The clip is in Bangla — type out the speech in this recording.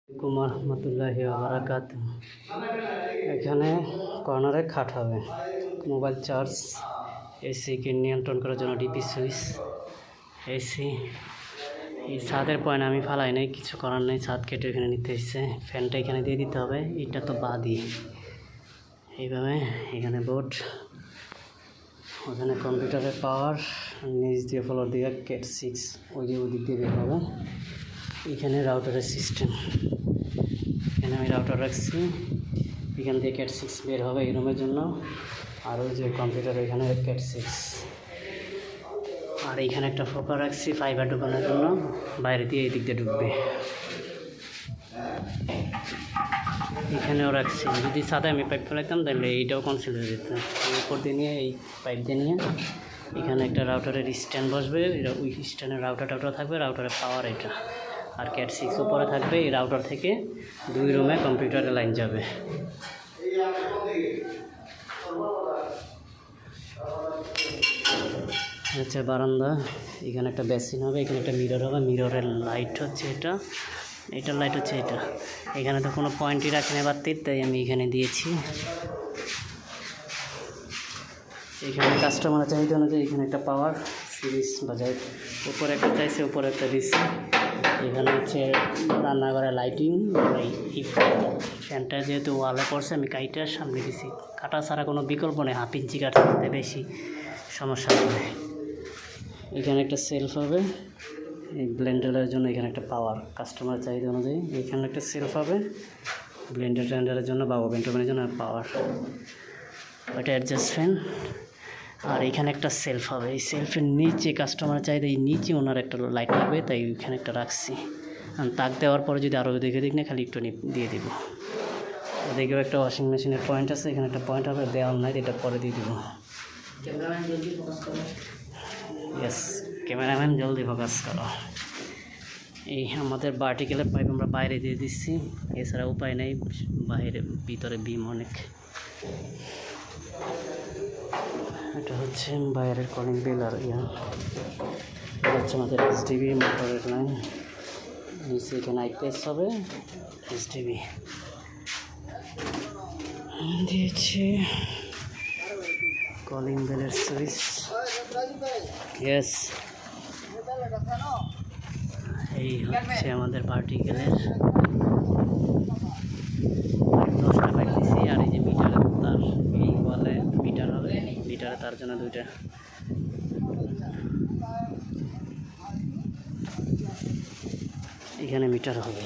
আসসালামু রহমতুল্লাহি ওয়া বারাকাতুহু। এখানে কর্নারে খাট হবে, মোবাইল চার্জ, এসিকে নিয়ন্ত্রণ করার জন্য ডিপি সুইচ, এসি। এই ছাদের পয়েন্ট আমি ফালাই নাই, কিছু করার নেই, ছাদ কেটে এখানে নিতে এসছে। ফ্যানটা এখানে দিয়ে দিতে হবে, এটা তো বাদই। এইভাবে এখানে বোর্ড, ওখানে কম্পিউটারের পাওয়ার, নিচ দিয়ে ফ্লোর দিয়ে ক্যাট 6 ওই দিক দিয়ে বের হবে। এখানে রাউটারের সিস্টেম, এখানে আমি রাউটার রাখছি, এখান দিয়ে ক্যাট 6 বের হবে এই রুমের জন্য। আর ওই যে কম্পিউটার এখানে ক্যাট 6, আর এইখানে একটা ফোকা রাখছি ফাইবার ঢুকানোর জন্য, বাইরে দিয়ে এই দিক দিয়ে ঢুকবে। এখানেও রাখছি, যদি সাদা আমি পাইপ ফেলাইতাম তাহলে এইটাও কনসিল হয়ে যেত। উপর দিয়ে নিয়ে এই পাইপ দিয়ে নিয়ে এখানে একটা রাউটারের স্ট্যান্ড বসবে, ওই স্ট্যান্ডের রাউটার থাকবে, রাউটারের পাওয়ার এটা। আর ক্যাট 6 উপরে থাকবে, এই রাউটার থেকে 2 রুমে কম্পিউটারের লাইন যাবে। আচ্ছা, বারান্দা, এখানে একটা বেসিন হবে, এখানে একটা মিরর হবে, মিররের লাইট হচ্ছে এটার লাইট হচ্ছে এটা। এখানে তো কোনো পয়েন্টই রাখেনি বাতির, তাই আমি এখানে দিয়েছি। এখানে কাস্টমারের চাহিদা অনুযায়ী এখানে একটা পাওয়ার সিরিজ বাজায়, উপরে একটা চাইছে, উপরে একটা দিচ্ছি। এখানে হচ্ছে রান্নাঘরের লাইটিং। এই ফ্যানটা যেহেতু ওয়ালে পড়ছে, আমি কাইটার সামনে দিছি, কাটা ছাড়া কোনো বিকল্প নেই, 1/2 ইঞ্চি কাটতে বেশি সমস্যা হবে। এখানে একটা সেলফ হবে, এই ব্লেন্ডারের জন্য এখানে একটা পাওয়ার, কাস্টমার চাহিদা অনুযায়ী। এখানে একটা সেলফ হবে ব্লেন্ডারের জন্য বা ওভেন টোভেনের জন্য পাওয়ার, ওইটা অ্যাডজাস্ট ফ্যান। আর এখানে একটা সেলফ হবে, এই সেলফের নিচে কাস্টমার চাহিদা, এই নিচে ওনার একটা লাইট লাগবে, তাই ওইখানে একটা রাখছি। তাক দেওয়ার পরে যদি আরও দেখে দিক না, খালি একটু দিয়ে দিব। ওদিকেও একটা ওয়াশিং মেশিনের পয়েন্ট আছে, এখানে একটা পয়েন্ট হবে, দেওয়াল নাই, এটা পরে দিয়ে দিব। ইয়েস, ক্যামেরাম্যান জলদি ফোকাস করো। এই আমাদের ভার্টিক্যালের পাইপ আমরা বাইরে দিয়ে দিচ্ছি, এছাড়া উপায় নেই, বাইরে ভিতরে বিম অনেক। এটা হচ্ছে বাইরের কলিং বেল, আর এটা হচ্ছে আমাদের এসডিবি মোটরের লাইন। নিচে এখানে আইপিএস হবে, এসডিবি দিয়েছি, কলিং বেলের সুইচ। ইয়েস, এই হচ্ছে আমাদের ভার্টিক্যালের 10টা পাইপ দিয়েছি। আর এই যে মিটারের তার, এই ওয়ালে মিটার হবে, মিটারে তার জন্য 2টা। এখানে মিটার হবে,